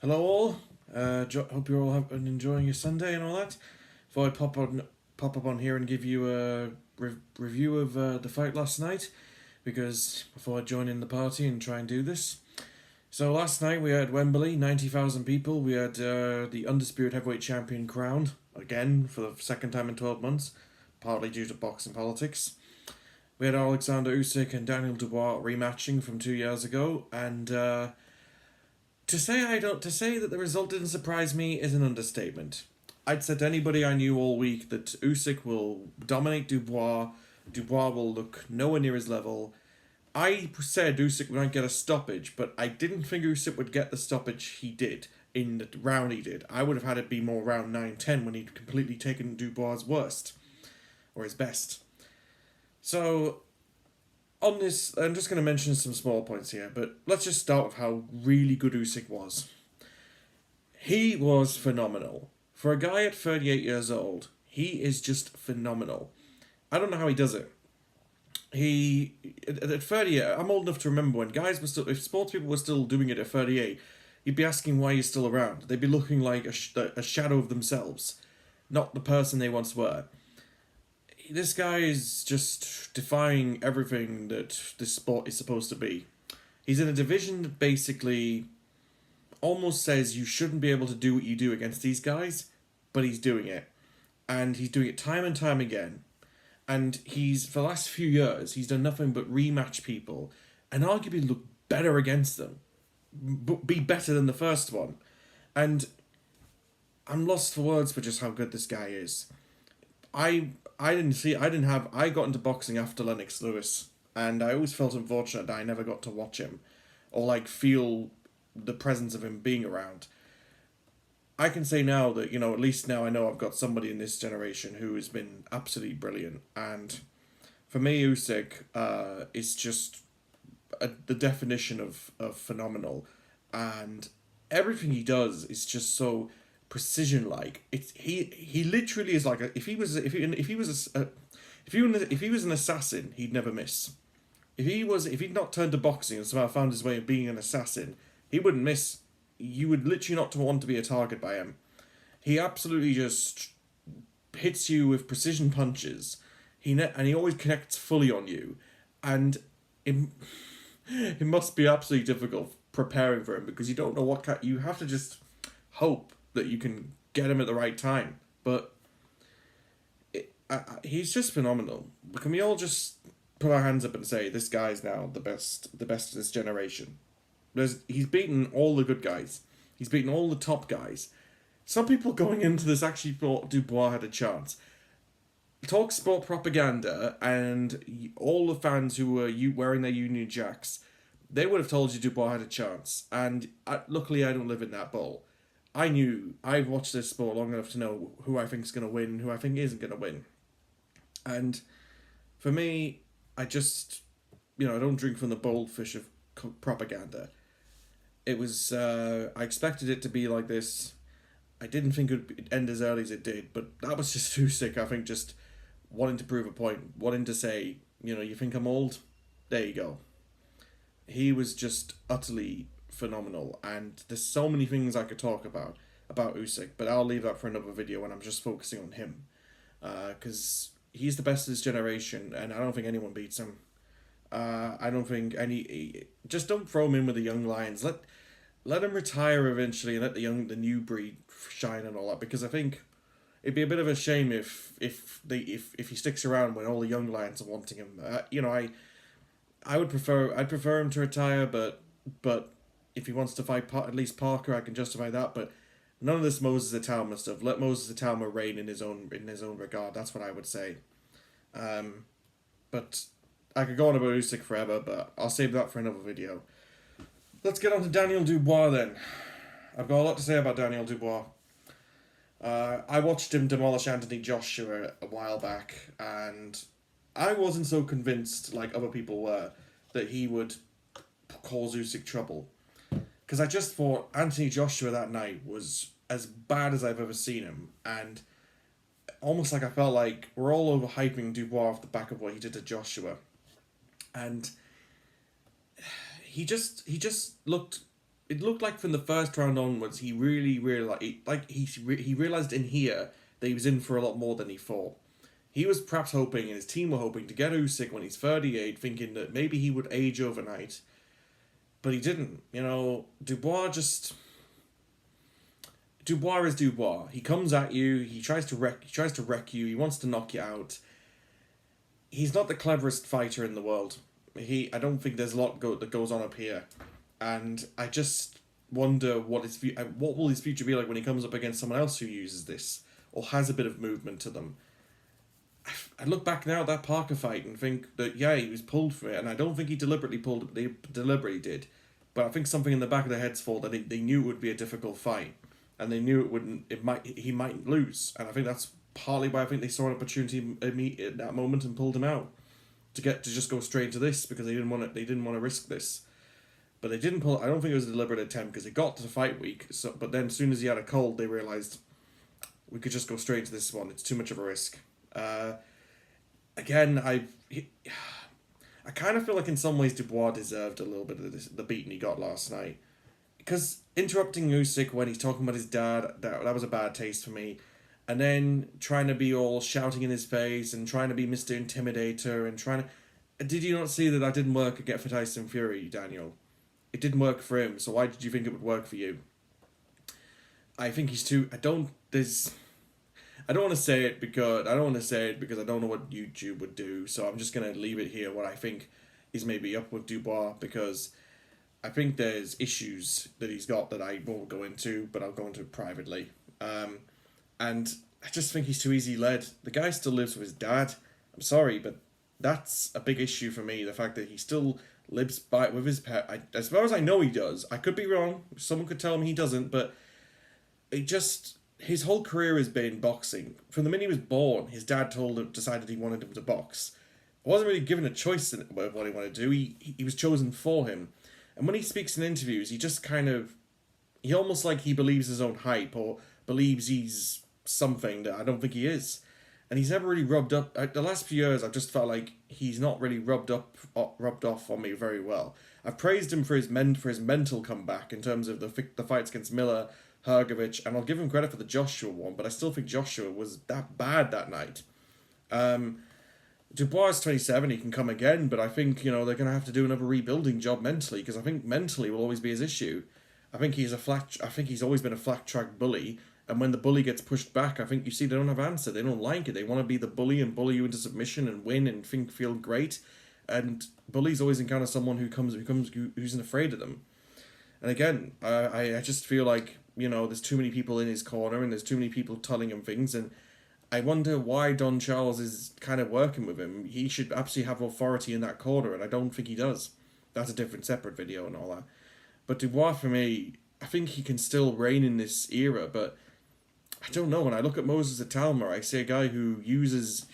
Hello all. Hope you're all enjoying your Sunday and all that. Thought I'd pop up on here and give you a review of the fight last night, because before I join in the party and try and do this. So last night we had Wembley, 90,000 people. We had the Undisputed Heavyweight Champion crowned again for the second time in 12 months, partly due to boxing politics. We had Oleksander Usyk and Daniel Dubois rematching from 2 years ago, and to say that the result didn't surprise me is an understatement. I'd said to anybody I knew all week that Usyk will dominate Dubois. Dubois will look nowhere near his level. I said Usyk might get a stoppage, but I didn't think Usyk would get the stoppage he did in the round he did. I would have had it be more round 9-10 when he'd completely taken Dubois' worst, or his best. So, on this, I'm just going to mention some small points here, but let's just start with how really good Usyk was. He was phenomenal. For a guy at 38 years old, he is just phenomenal. I don't know how he does it. At 38, I'm old enough to remember when guys were still, if sports people were still doing it at 38, you'd be asking why you're still around. They'd be looking like a shadow of themselves, not the person they once were. This guy is just defying everything that this sport is supposed to be. He's in a division that basically almost says you shouldn't be able to do what you do against these guys, but he's doing it. And he's doing it time and time again. And for the last few years, he's done nothing but rematch people and arguably look better against them. Be better than the first one. And I'm lost for words for just how good this guy is. I got into boxing after Lennox Lewis, and I always felt unfortunate that I never got to watch him or feel the presence of him being around. I can say now that, at least now I know I've got somebody in this generation who has been absolutely brilliant. And for me, Usyk is just the definition of phenomenal. And everything he does is just so precision like. He literally is like if he was an assassin, he'd never miss. If he'd not turned to boxing and somehow found his way of being an assassin, he wouldn't miss. You would literally not want to be a target by him. He absolutely just hits you with precision punches. He always connects fully on you, and it must be absolutely difficult preparing for him, because you don't know you have to just hope that you can get him at the right time. But he's just phenomenal. Can we all just put our hands up and say this guy's now the best of this generation? He's beaten all the good guys. He's beaten all the top guys. Some people going into this actually thought Dubois had a chance. Talk sport propaganda, and all the fans who were wearing their Union Jacks, they would have told you Dubois had a chance. And luckily I don't live in that bowl. I've watched this sport long enough to know who I think is going to win and who I think isn't going to win. And for me, I just, I don't drink from the bold fish of propaganda. It was, I expected it to be like this. I didn't think it would end as early as it did, but that was just too sick. I think just wanting to prove a point, wanting to say, you think I'm old? There you go. He was just utterly phenomenal, and there's so many things I could talk about Usyk, but I'll leave that for another video when I'm just focusing on him, because he's the best of his generation, and I don't think anyone beats him. I don't think just don't throw him in with the young lions. Let him retire eventually and let the new breed shine and all that, because I think it'd be a bit of a shame if he sticks around when all the young lions are wanting him. I'd prefer him to retire, but if he wants to fight at least Parker, I can justify that. But none of this Moses Itauma stuff. Let Moses Itauma reign in his own regard. That's what I would say. But I could go on about Usyk forever, but I'll save that for another video. Let's get on to Daniel Dubois then. I've got a lot to say about Daniel Dubois. I watched him demolish Anthony Joshua a while back, and I wasn't so convinced, like other people were, that he would cause Usyk trouble. Because I just thought Anthony Joshua that night was as bad as I've ever seen him, and almost like I felt like we're all overhyping Dubois off the back of what he did to Joshua. And he just looked it looked like from the first round onwards, he really realized, he realized in here that he was in for a lot more than he thought. He was perhaps hoping, and his team were hoping, to get Usyk when he's 38, thinking that maybe he would age overnight. But he didn't. You know, Dubois is Dubois. He comes at you, he tries to wreck you, he wants to knock you out. He's not the cleverest fighter in the world. I don't think there's a lot that goes on up here. And I just wonder what will his future be like when he comes up against someone else who uses this or has a bit of movement to them. I look back now at that Parker fight and think that, yeah, he was pulled for it, and I don't think he deliberately pulled it. They deliberately did, but I think something in the back of their heads thought that they knew it would be a difficult fight, and they knew he might lose, and I think that's partly why I think they saw an opportunity at that moment and pulled him out to just go straight to this, because they didn't want to risk this. But they didn't pull. I don't think it was a deliberate attempt, because it got to the fight week. So, but then as soon as he had a cold, they realized we could just go straight to this one. It's too much of a risk. Again, I kind of feel like in some ways Dubois deserved a little bit of the beating he got last night, because interrupting Usyk when he's talking about his dad, that was a bad taste for me, and then trying to be all shouting in his face and trying to be Mr. Intimidator and trying to. Did you not see that didn't work again for Tyson Fury, Daniel? It didn't work for him, so why did you think it would work for you? I think he's too. I don't want to say it because I don't know what YouTube would do, so I'm just gonna leave it here. What I think is maybe up with Dubois, because I think there's issues that he's got that I won't go into, but I'll go into privately. And I just think he's too easy led. The guy still lives with his dad. I'm sorry, but that's a big issue for me. The fact that he still lives with his pet. As far as I know, he does. I could be wrong. Someone could tell me he doesn't, but his whole career has been boxing. From the minute he was born, his dad decided he wanted him to box. I wasn't really given a choice of what he wanted to do. He was chosen for him. And when he speaks in interviews, he almost like he believes his own hype, or believes he's something that I don't think he is. And he's never really rubbed up. The last few years, I've just felt like he's not really rubbed off on me very well. I've praised him for his mental comeback in terms of the fights against Miller, Hrgovic, and I'll give him credit for the Joshua one, but I still think Joshua was that bad that night. Dubois is 27, he can come again, but I think, they're going to have to do another rebuilding job mentally, because I think mentally will always be his issue. I think he's always been a flat track bully, and when the bully gets pushed back, I think you see they don't have answer. They don't like it. They want to be the bully and bully you into submission and win and feel great. And bullies always encounter someone who's afraid of them. And again, I just feel like, there's too many people in his corner and there's too many people telling him things, and I wonder why Don Charles is kind of working with him. He should absolutely have authority in that corner, and I don't think he does. That's a different separate video and all that. But Dubois, for me, I think he can still reign in this era, but I don't know. When I look at Moses Atalma, I see a guy who uses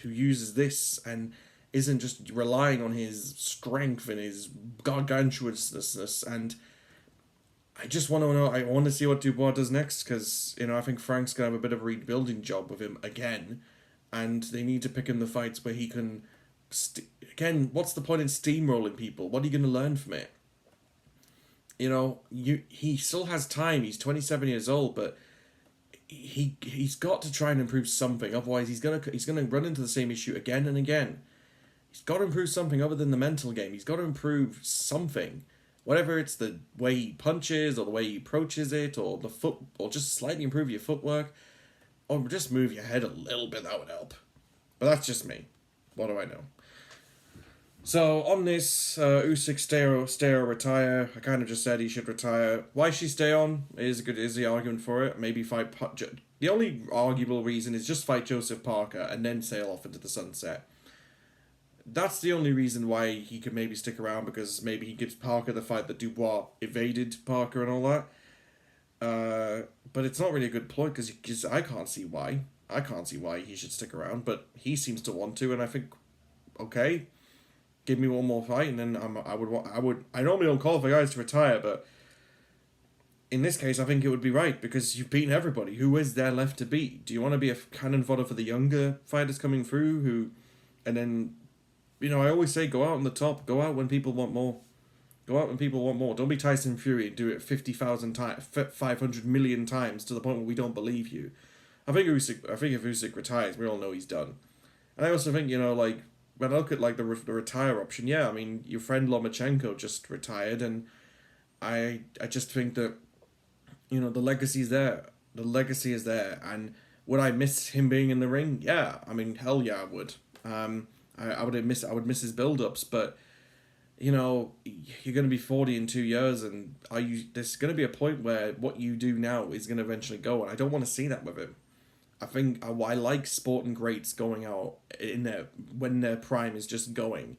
this and isn't just relying on his strength and his gargantuousness. And I just want to know. I want to see what Dubois does next, because I think Frank's gonna have a bit of a rebuilding job with him again, and they need to pick him the fights where he can. Again, what's the point in steamrolling people? What are you going to learn from it? He still has time. He's 27 years old, but he's got to try and improve something. Otherwise, he's gonna run into the same issue again and again. He's got to improve something other than the mental game. He's got to improve something, whatever it's the way he punches or the way he approaches it, or the foot, or just slightly improve your footwork, or just move your head a little bit. That would help. But that's just me. What do I know? So on this, Usyk stay or retire. I kind of just said he should retire. Why should he stay on is the argument for it. Maybe fight. The only arguable reason is just fight Joseph Parker and then sail off into the sunset. That's the only reason why he could maybe stick around, because maybe he gives Parker the fight that Dubois evaded Parker and all that. But it's not really a good point, because I can't see why. I can't see why he should stick around, but he seems to want to, and I think, okay, give me one more fight, and then I normally don't call for guys to retire, but in this case, I think it would be right, because you've beaten everybody. Who is there left to beat? Do you want to be a cannon fodder for the younger fighters coming through, and then, I always say, go out on the top, go out when people want more. Go out when people want more. Don't be Tyson Fury and do it 50,000 times, 500 million times to the point where we don't believe you. I think if Usyk retires, we all know he's done. And I also think, like, when I look at, like, the retire option, yeah, I mean, your friend Lomachenko just retired, and I just think that, the legacy is there. The legacy is there, and would I miss him being in the ring? Yeah, I mean, hell yeah, I would. I would miss his build-ups, but, you're going to be 40 in 2 years, and there's going to be a point where what you do now is going to eventually go, and I don't want to see that with him. I think I like sporting greats going out when their prime is just going,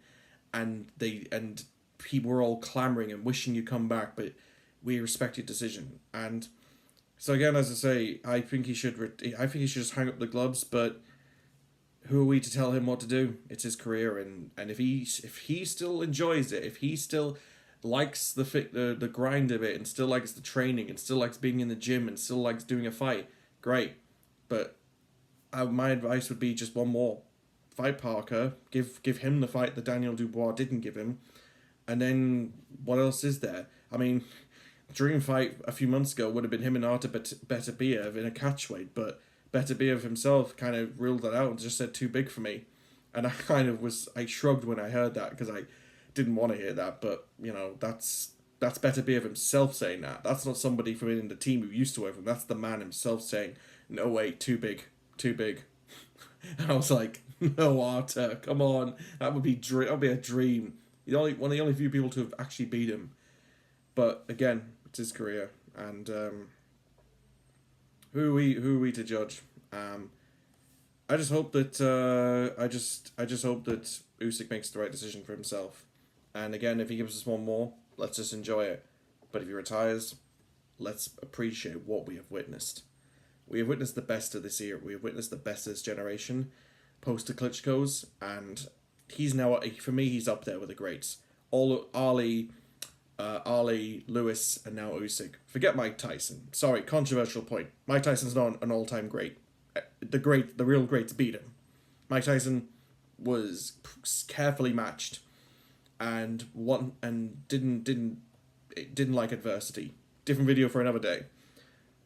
and people are all clamoring and wishing you come back, but we respect your decision. And so again, as I say, I think he should just hang up the gloves. But who are we to tell him what to do? It's his career, and if he still enjoys it, if he still likes the grind of it, and still likes the training, and still likes being in the gym, and still likes doing a fight, great. But my advice would be just one more. Fight Parker. Give him the fight that Daniel Dubois didn't give him. And then what else is there? I mean, dream fight a few months ago would have been him and Artur Beterbiev in a catchweight, but Beterbiev himself kind of ruled that out and just said too big for me. And I shrugged when I heard that because I didn't want to hear that. But, that's Beterbiev himself saying that. That's not somebody from in the team who used to work with him. That's the man himself saying, no, wait, too big. And I was like, no, Artur, come on. That would be a dream. One of the only few people to have actually beat him. But again, it's his career, and who are we to judge? I just hope that I just hope that Usyk makes the right decision for himself. And again, if he gives us one more, let's just enjoy it. But if he retires, let's appreciate what we have witnessed. We have witnessed the best of this era. We have witnessed the best of this generation, post to Klitschko's, and he's now, for me, he's up there with the greats. Ali, Lewis, and now Usyk. Forget Mike Tyson. Sorry, controversial point. Mike Tyson's not an all-time great. The real greats beat him. Mike Tyson was carefully matched, and didn't like adversity. Different video for another day.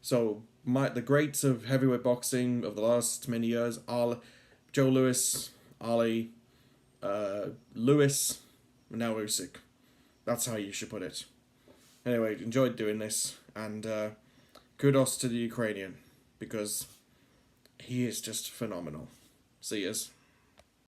So the greats of heavyweight boxing of the last many years are Joe Louis, Ali, Lewis, and now Usyk. That's how you should put it. Anyway, enjoyed doing this, and kudos to the Ukrainian, because he is just phenomenal. See yous.